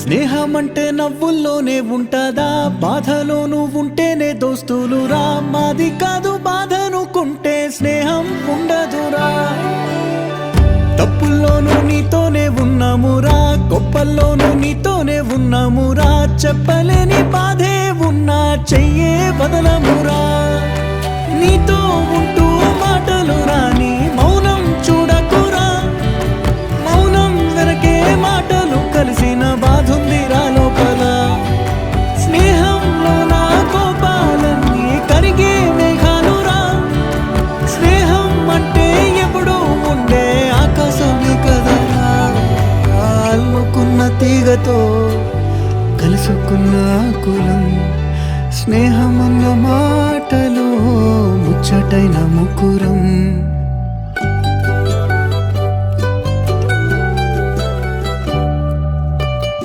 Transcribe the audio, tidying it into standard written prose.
స్నేహమంటే నవ్వుల్లోనే ఉంటదా, బాధలోనూ ఉంటేనే దోస్తులురా. మాది కాదు బాధనుకుంటే స్నేహం ఉండదురా. తప్పుల్లోనూ నీతోనే ఉన్నామురా, గొప్పల్లోనూ నీతోనే ఉన్నామురా. చెప్పలేని బాధే ఉన్నా చెయ్యే బదలమురా. నీతో ఉంటూ మాటలు రాని మౌనం చూడకురా. మౌనం వెనకే మాటలు కలిసిన బాధుందిరా లోపల. స్నేహంలో నా కోపాలన్నీ కరిగే మేఘాలురా. స్నేహం అంటే ఎప్పుడూ ఉండే ఆకాశమే కదరా. అల్లుకున్న తీగతో కలుసుకున్న కులం. స్నేహమన్న మాటలో ముచ్చటైన ముకురం.